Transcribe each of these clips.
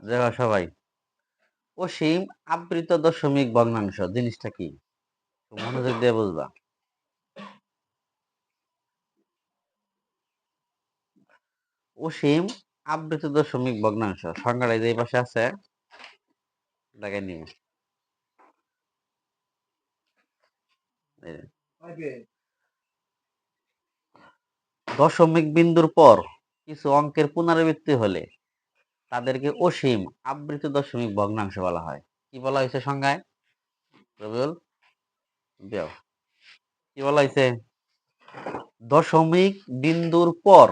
দেখো সবাই, অসীম আবৃত দশমিক ভগ্নাংশ জিনিসটা কি? মনোযোগ দিয়ে বুঝবা। অসীম আবৃত দশমিক ভগ্নাংশ সংজ্ঞাটা এই পাশে আছে, দেখাই নিবে। দশমিক বিন্দুর পর কিছু অঙ্কের পুনরাবৃত্তি হলে তাদেরকে অসীম আবৃত দশমিক ভগ্নাংশ বলা হয়। কি বলা হয়েছে সংজ্ঞায়? রবিউল দেও, কি বলা হয়েছে? দশমিক বিন্দুর পর,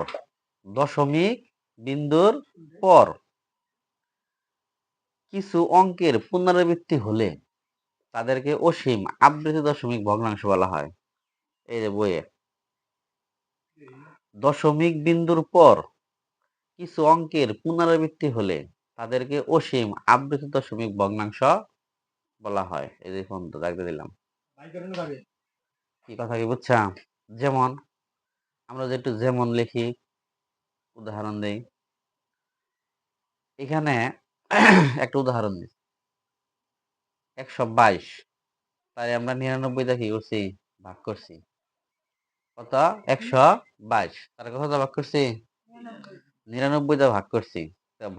দশমিক বিন্দুর পর কিছু অঙ্কের পুনরাবৃত্তি হলে তাদেরকে অসীম আবৃত দশমিক ভগ্নাংশ বলা হয়। এই যে বইয়ে, দশমিক বিন্দুর পর কিছু অঙ্কের পুনরাবৃত্তি হলে তাদেরকে অসীম আবৃত দশমিক ভগ্নাংশ বলা হয়। এই যে ফোন তো দেখতে দিলাম, কি কথা কি বুঝছা? যেমন আমরা যে একটু যেমন লিখি, উদাহরণ দেই। এখানে একটা উদাহরণ দিই, 122, তাই আমরা 99 কি করছি? ভাগ করছি। কত? 122, তার কত ভাগ করছি? 99 ভাগ করছি।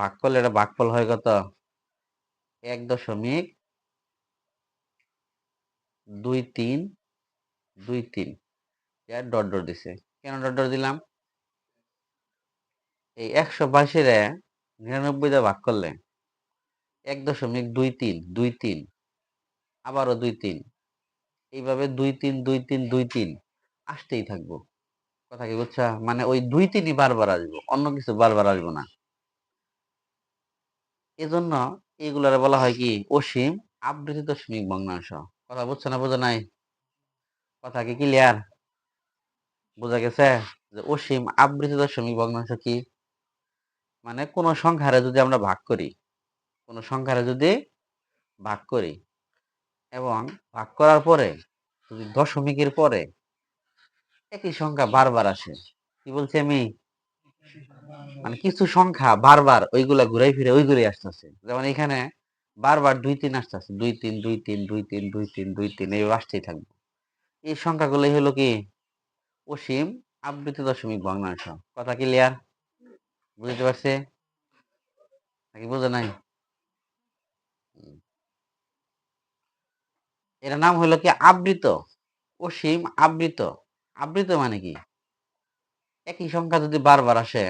ভাগ করলে এটা ভাগফল হয় কত? 1.2323 ডট ডট দিছে। কেন ডট ডট দিলাম? এই 122 99 ভাগ করলে 1.2323, আবারও 23, এইভাবে 232323 আসতেই থাকবো। কথা কি বুঝছা? মানে ওই 23ই বারবার আসবো, অন্য কিছু বারবার আসবো না। এজন্য এগুলার বলা হয় কি? অসীম আবৃত দশমিক ভগ্নাংশ। কথা বুঝছো না বোঝা নাই? কথা কি ক্লিয়ার? বোঝা গেছে যে অসীম আবৃত দশমিক ভগ্নাংশ কি? মানে কোন সংখ্যারে যদি আমরা ভাগ করি, কোন সংখ্যারে যদি ভাগ করি এবং ভাগ করার পরে যদি দশমিকের পরে একই সংখ্যা বারবার আসে, কি বলছি আমি? মানে কিছু সংখ্যা বারবার ওইগুলা ঘুরাই ফিরে ওইগুলাই আসতেছে। যেমন এখানে বারবার 2 3 আসতেছে, 2 3 2 3 2 3 2 3 2 3, এই আসতেই থাকবে। এই সংখ্যাগুলোই হলো কি? অসীম আবৃত দশমিক ভগ্নাংশ। কথা ক্লিয়ার? বুঝতে পারছে নাকি বোঝা নাই? এর নাম হলো কি? আবৃত। অসীম আবৃত। আবৃত মানে কি? একই সংখ্যা যদি বারবার আসে,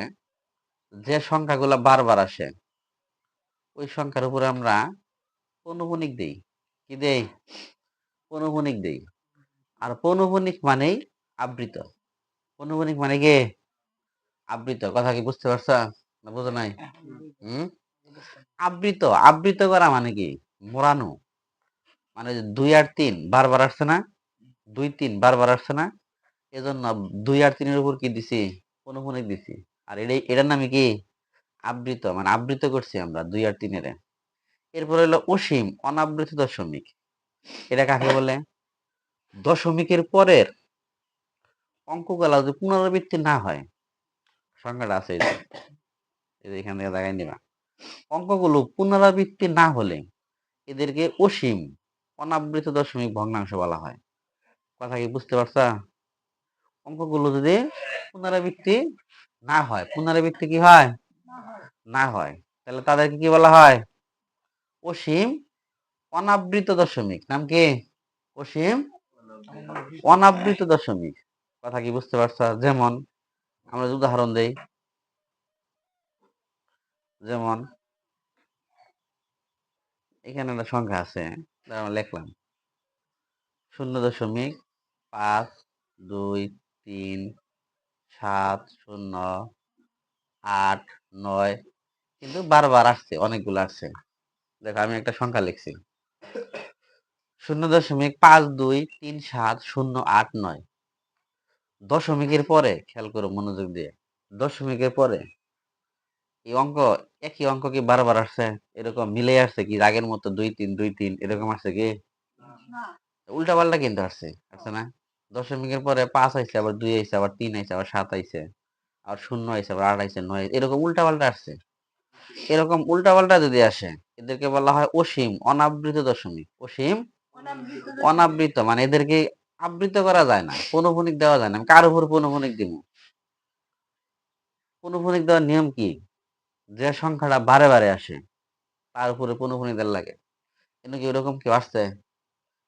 যে সংখ্যাগুলো বারবার আসে ওই সংখ্যার উপরে আমরা পৌনঃপুনিক দেই। কি দেই? পৌনঃপুনিক দেই। আর পৌনঃপুনিক মানেই আবৃত। পৌনঃপুনিক মানে কি? আবৃত। কথা কি বুঝতে পারছো না বোঝা নাই? হুম। আবৃত, আবৃত করা মানে কি? মোড়ানো। মানে 2 আর 3 বারবার আসছে না? 2 3 বারবার আসছে না? এজন্য 2 আর 3 এর উপর কি দিছি? পৌনঃপুনিক দিছি। আর এটার নামে কি? আবৃত। মানে আবৃত করছি আমরা 2 আর 3 এর। এরপর হলো অসীম অনাবৃত দশমিক। এটা কাকে বলে? দশমিকের পরের অঙ্কগুলা যদি পুনরাবৃত্তি না হয়, সংখ্যাটা আছে এই যে এখান থেকে দেখাই নিবা। অঙ্কগুলো পুনরাবৃত্তি না হলে এদেরকে অসীম অনাবৃত দশমিক ভগ্নাংশ বলা হয়। কথা কি বুঝতে পারছা? অঙ্কগুলো যদি পুনরাবৃত্তি না হয়, পুনরাবৃত্তি কি হয়? না হয়, তাহলে তাদেরকে কি বলা হয়? অসীম অনাবৃত দশমিক। নাম কি? অসীম অনাবৃত দশমিক। কথা কি বুঝতে পারছো? যেমন আমরা উদাহরণ দেই, যেমন এখানে একটা সংখ্যা আছে, আমরা লিখলাম 0.523 7 0 8 9, কিন্তু বারবার আসছে, অনেকগুলো আসছে। দেখো আমি একটা সংখ্যা লিখছি 0.5237089। দশমিকের পরে খেয়াল করো মনোযোগ দিয়ে, দশমিকের পরে এই অঙ্ক, একই অঙ্ক কি বারবার আসছে? এরকম মিলে আসছে কি আগের মতো 2 3 2 3 এরকম আসছে কি? উল্টা পাল্টা কিন্তু আসছে, আসছে না? দশমিকের পরে 5 আইছে, আবার 2 আইছে, আবার 3 আইছে, আবার 7 আইছে। আর শূন্য আইছে, আবার 8 আইছে, 9, এরকম উল্টাপাল্টা আসছে। এরকম উল্টাপাল্টা যদি আসে, এদেরকে বলা হয় অসীম অনাবৃত দশমিক। অসীম অনাবৃত মানে এদেরকে আবৃত করা যায় না, পৌনঃপুনিক দেওয়া যায় না। আমি কার উপর পৌনঃপুনিক দিব? পৌনঃপুনিক দেওয়ার নিয়ম কি? যে সংখ্যাটা বারে বারে আসে তার উপরে পৌনঃপুনিক দেওয়া লাগে। কিন্তু কি ওরকম কেউ আসছে?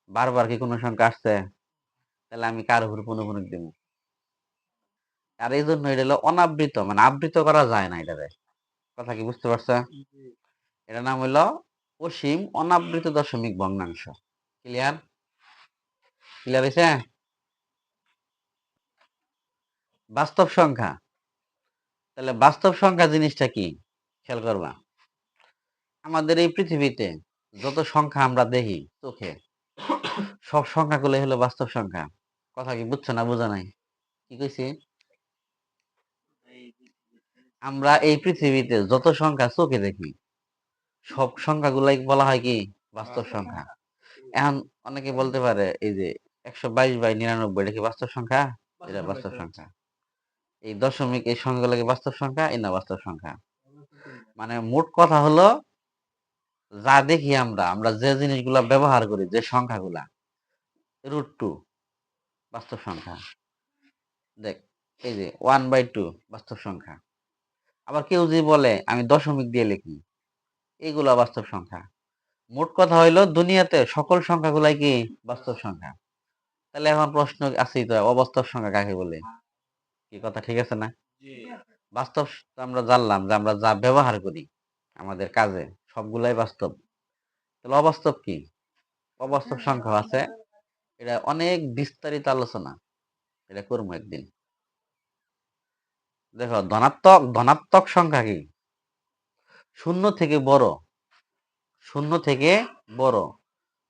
বারবার কি কোনো সংখ্যা আসছে? তাহলে আমি কার উপর পৌনঃপুনিক দিব? আর এই জন্য এটা হলো অনাবৃত, মানে আবৃত করা যায় না এটারে। কথা কি বুঝতে পারছো? এটার নাম হইলো অসীম অনাবৃত দশমিক ভগ্নাংশ। ক্লিয়ার? ক্লিয়ার হয়েছে? বাস্তব সংখ্যা। তাহলে বাস্তব সংখ্যা জিনিসটা কি খেয়াল করবা। আমাদের এই পৃথিবীতে যত সংখ্যা আমরা দেখি চোখে, সব সংখ্যাগুলো হলো বাস্তব সংখ্যা। কথা কি বুঝছো না বোঝা নাই? কি কইছি? আমরা এই পৃথিবীতে যত সংখ্যা চোখে দেখি, সব সংখ্যাগুলাই বলা হয় কি বাস্তব সংখ্যা। এখন অনেকে বলতে পারে এই যে 122/99 এটা কি বাস্তব সংখ্যা? এটা বাস্তব সংখ্যা। এই দশমিক এই সংখ্যাগুলোকে বাস্তব সংখ্যা, এই না বাস্তব সংখ্যা। মানে মোট কথা হলো, যা দেখি আমরা আমরা যে জিনিসগুলা ব্যবহার করি, যে সংখ্যাগুলা, √2 বাস্তব সংখ্যা। দেখ, এই যে 1/2 বাস্তব সংখ্যা। আবার কেউ যদি বলে আমি দশমিক দিয়ে লিখি, এইগুলা বাস্তব সংখ্যা। মোট কথা হইলো দুনিয়াতে সকল সংখ্যাগুলাই কি বাস্তব সংখ্যা। তাহলে এখন প্রশ্ন আছেই তো, অবাস্তব সংখ্যা কাকে বলে? কি কথা ঠিক আছে না? বাস্তব তো আমরা জানলাম যে আমরা যা ব্যবহার করি আমাদের কাজে, সবগুলাই বাস্তব। তাহলে অবাস্তব কি? অবাস্তব সংখ্যা আছে, এটা অনেক বিস্তারিত আলোচনা, এটা করবো একদিন। দেখো, ধনাত্মক ধনাত্মক সংখ্যা কি? শূন্য থেকে বড়, শূন্য থেকে বড়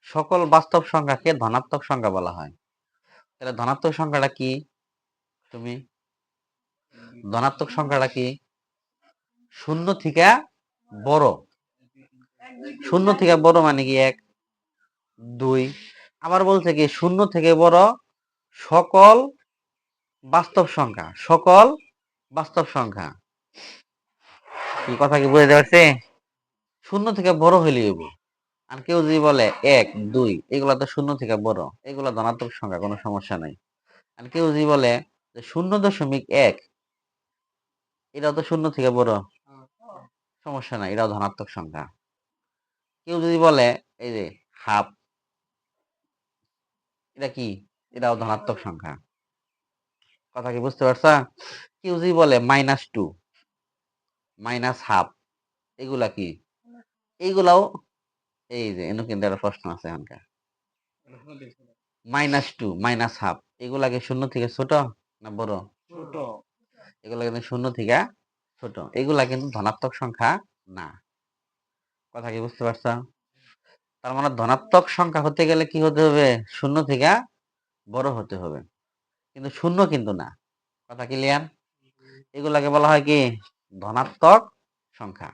সকল বাস্তব সংখ্যাকে ধনাত্মক সংখ্যা বলা হয়। তাহলে ধনাত্মক সংখ্যাটা কি? তুমি ধনাত্মক সংখ্যাটা কি? শূন্য থেকে বড়। শূন্য থেকে বড় মানে কি? 1, 2। আবার বলছে কি শূন্য থেকে বড় সকল বাস্তব সংখ্যা, সকল বাস্তব সংখ্যা। কি কথা কি বুঝতে পারছি? শূন্য থেকে বড় হইলে হইব। আর কেউ যদি বলে 1, 2 এগুলা তো শূন্য থেকে বড়, এগুলা ধনাত্মক সংখ্যা, কোনো সমস্যা নাই। আর কেউ যদি বলে যে 0.1 এটাও তো শূন্য থেকে বড়, সমস্যা নাই, এটাও ধনাত্মক সংখ্যা। কেউ যদি বলে এই যে হাফ, এটা কি? এটাও ধনাত্মক সংখ্যা। কথা কি বুঝতে পারছ? কেউ যদি বলে -2, -হাফ, এগুলা কি? এইগুলাও, এই যে এনে কিন্তু একটা প্রশ্ন আছে এখানকার। -2, -হাফ এগুলা কি শূন্য থেকে ছোট না বড়? ছোট। এগুলা কিন্তু শূন্য থেকে ছোট, এগুলা কিন্তু ধনাত্মক সংখ্যা না। কথা কি বুঝতে পারছ? তার মানে ধনাত্মক সংখ্যা হতে গেলে কি হতে হবে? শূন্য থেকে বড় হতে হবে, কিন্তু শূন্য কিন্তু না। কথা ক্লিয়ার? এগুলাকে বলা হয় কি ধনাত্মক সংখ্যা।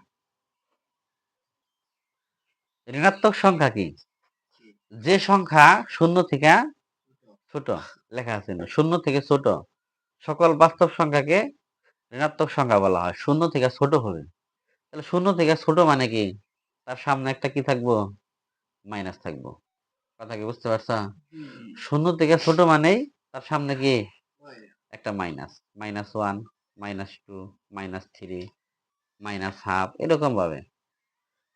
ঋণাত্মক সংখ্যা কি? যে সংখ্যা শূন্য থেকে ছোট, লেখা আছে না, শূন্য থেকে ছোট সকল বাস্তব সংখ্যাকে ঋণাত্মক সংখ্যা বলা হয়। শূন্য থেকে ছোট হবে, তাহলে শূন্য থেকে ছোট মানে কি? তার সামনে একটা কি থাকবো? মাইনাস থাকবো। কথা কি বুঝতে পারছ? শূন্য থেকে ছোট মানেই তার সামনে কি একটা মাইনাস, -1, -2, -3, -হাফ, এরকম ভাবে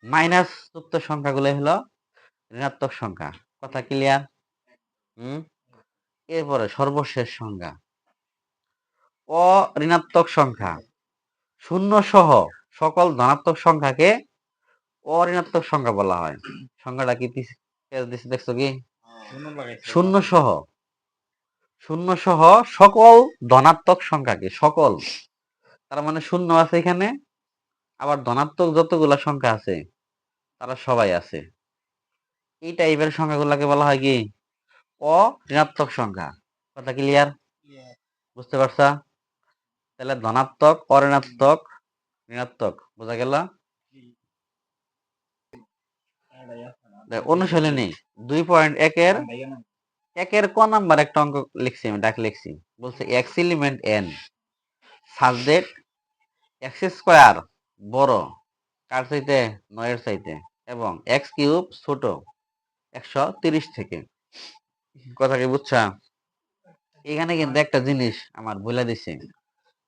মাইনাস যুক্ত সংখ্যাগুলো হলো ঋণাত্মক সংখ্যা। কথা ক্লিয়ার? হুম। এরপরে সর্বশেষ সংখ্যা অঋণাত্মক সংখ্যা। শূন্য সহ সকল ধনাত্মক সংখ্যাকে অঋণাত্মক সংখ্যা বলা হয়। সংখ্যাটা কি দেখছো কি? শূন্য সহ, শূন্য সহ সকল ধনাত্মক সংখ্যাকে, সকল, তার মানে শূন্য আছে এখানে, আবার ধনাত্মক যতগুলা সংখ্যা আছে তারা সবাই আছে। এই টাইপের সংখ্যাগুলোকে বলা হয় কি অঋণাত্মক সংখ্যা। কথা ক্লিয়ার? বুঝতে পারছা? তাহলে ধনাত্মক, অঋণাত্মক, ঋণাত্মক বোঝা গেল। অনুশীলনী 2.1 একের ক নাম্বার একটা অঙ্ক লিখছি, আমি ডাক লিখছি, বলছে x element n such that x square বড় কার চাইতে, 9 এর চাইতে, এবং এক্স কিউব ছোট 130 থেকে। কথা কি বুঝছা? এখানে কিন্তু একটা জিনিস আমার বলে দিছে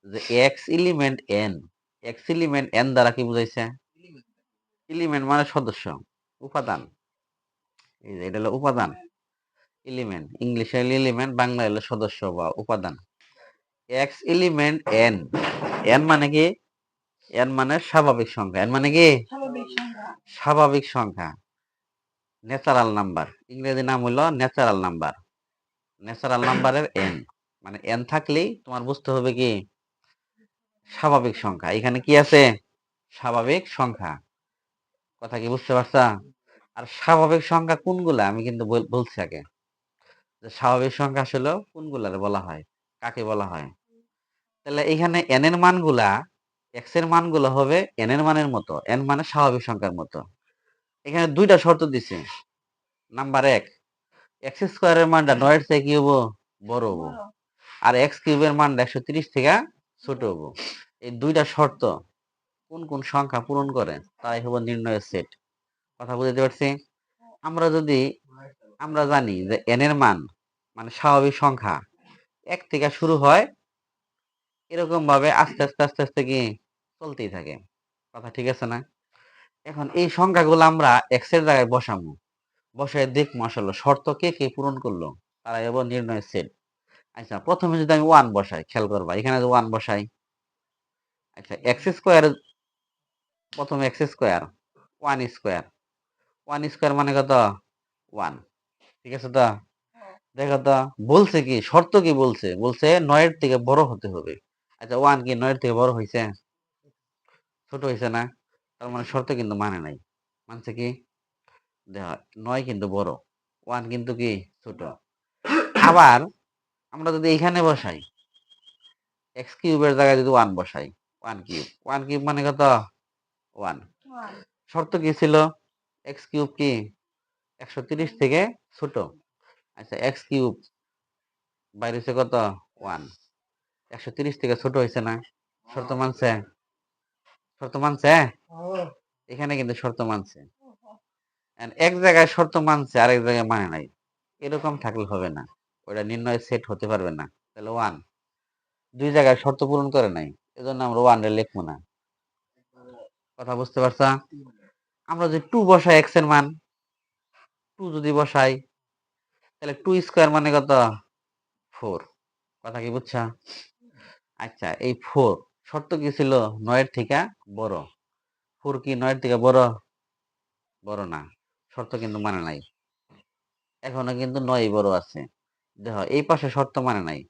যে x element N, x element N দ্বারা কি বুঝাইছে? এলিমেন্ট মানে সদস্য, উপাদান। এই যে এটা হলো উপাদান, এলিমেন্ট, ইংলিশে এলিমেন্ট, বাংলা হলো সদস্য বা উপাদান। এক্স এলিমেন্ট এন, এন মানে কি? এন মানে স্বাভাবিক সংখ্যা। এন মানে কি? স্বাভাবিক সংখ্যা, ন্যাচারাল নাম্বার। ইংরেজি নাম হলো ন্যাচারাল নাম্বার। ন্যাচারাল নাম্বারের এন মানে এন থাকলেই তোমার বুঝতে হবে কি স্বাভাবিক সংখ্যা। এখানে কি আছে? স্বাভাবিক সংখ্যা। কথা কি বুঝতে পারছা? আর স্বাভাবিক সংখ্যা কোনগুলা আমি কিন্তু বলছি আগে, যে স্বাভাবিক সংখ্যা আসলে কোনগুলারে বলা হয়, কাকে বলা হয়। তাহলে এখানে এন এর মানগুলা, এক্স এর মানগুলো হবে এন এর মানের মতো, এন মানে স্বাভাবিক সংখ্যার মতো। এখানে দুইটা শর্ত দিছে। নাম্বার 1, এক্স স্কোয়ারের মানটা 9 এর থেকে কি হবো? বড় হবো। আর এক্স কিউবের মানটা 130 থেকে ছোট হবো। এই দুইটা শর্ত কোন কোন সংখ্যা পূরণ করে তাই হবো নির্ণয়ের সেট। কথা বুঝতে পারছি? আমরা জানি যে এন এর মান মানে স্বাভাবিক সংখ্যা 1 থেকে শুরু হয়, এরকম ভাবে আস্তে আস্তে আস্তে আস্তে কি চলতেই থাকে। কথা ঠিক আছে না? এখন এই সংখ্যাগুলো আমরা এক্স এর জায়গায় বসাবো, বসায় দেখবো আসলে শর্ত কে কে পূরণ করলো, তারাই হবো নির্ণয়ের সেট। আচ্ছা, প্রথমে যদি আমি 1 বসাই, খেয়াল করবা এখানে যদি 1 বসাই, আচ্ছা এক্স স্কোয়ার, প্রথমে এক্স স্কোয়ার, 1 স্কোয়ার, 1 স্কোয়ার মানে কত? 1। ঠিক আছে তো? দেখো তো বলছে কি, শর্ত কি বলছে? বলছে 9 এর থেকে বড় হতে হবে। আচ্ছা 1 কি 9 এর থেকে বড় হয়েছে? ছোট হয়েছে না? তার মানে শর্ত কিন্তু মানে নাই। মানছে কি? দেখো 9 কিন্তু বড়, 1 কিন্তু কি ছোট। আবার আমরা যদি এখানে বসাই, এক্স কিউবের জায়গায় যদি 1 বসাই, 1 কিউব, 1 কিউব মানে কত? 1। শর্ত কি ছিল? এক্স কিউব কি 130 থেকে ছোট। আচ্ছা এক্স কিউব বাইরে হচ্ছে কত? 1। 130 থেকে ছোট হয়েছে না? শর্ত মানছে? শর্ত মানছে? এখানে কিন্তু শর্ত মানছে। And এক জায়গায় শর্ত মানছে, আরেক জায়গায় মানে নাই, এরকম থাকলে হবে না, ওটা নির্ণয় সেট হতে পারবে না। তাহলে 1 দুই জায়গায় শর্ত পূরণ করে নাই, এজন্য আমরা 1 রে লিখবো না। কথা বুঝতে পারছা? আমরা যদি 2 বসাই, এক্স এর মান 2 যদি বসাই, তাহলে 2 স্কোয়ার মানে কত? 4। কথা কি বুঝছা? আচ্ছা এই 4 শর্ত কি ছিল? 9 এর থেকে বড়। 4 কি 9 এর থেকে বড়? বড় না, শর্ত কিন্তু মানে নাই। এখনো কিন্তু 9 বড় আছে। দেখো এই পাশে শর্ত মানে নাই,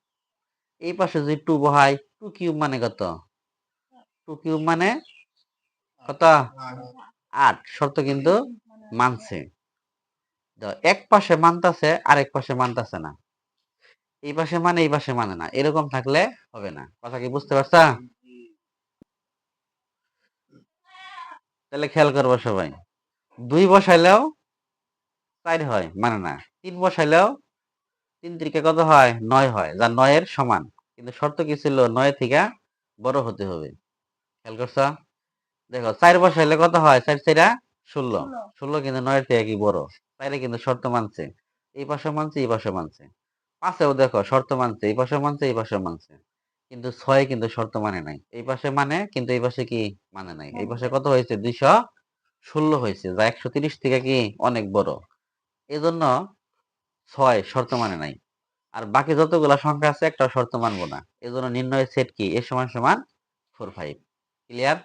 এই পাশে যদি 2 বহাই, 2 কিউব মানে কত? 2 কিউব মানে কত? 8। শর্ত কিন্তু মানছে। এক পাশে মানতাছে, আরেক পাশে মানতাছে না, এই পাশে মানে এই পাশে মানে না, এরকম থাকলে হবে না। কথা কি বুঝতে পারছা? তাহলে খেয়াল করবো সবাই, 2 বসাইলেও 4 হয়, মানে না। 3 বসাইলেও 3 3 কত হয়? 9 হয়, যা 9 এর সমান। কিন্তু শর্ত কি ছিল? 9 থেকে বড় হতে হবে। খেয়াল করছো? দেখো 4 বসাইলে কত হয়? 4 4 16। 16 কিন্তু 9 এর থেকে কি বড়। 4 কিন্তু শর্ত মানছে, এই পাশে মানছে, এই পাশে মানছে। 5এও দেখো শর্ত মানছে, এই পাশে মানছে, এই পাশে মানছে। কিন্তু 6 কিন্তু শর্ত মানে নাই, এই পাশে মানে কিন্তু এই পাশে কি মানে নাই। এই পাশে কত হয়েছে? 216 হয়েছে, যা 130 থেকে কি অনেক বড়। এজন্য 6 শর্ত মানে নাই। আর বাকি যতগুলা সংখ্যা আছে একটাও শর্ত মানবো না। এজন্য নির্ণয়ের সেট কি? এ সমান সমান 4 5। ক্লিয়ার?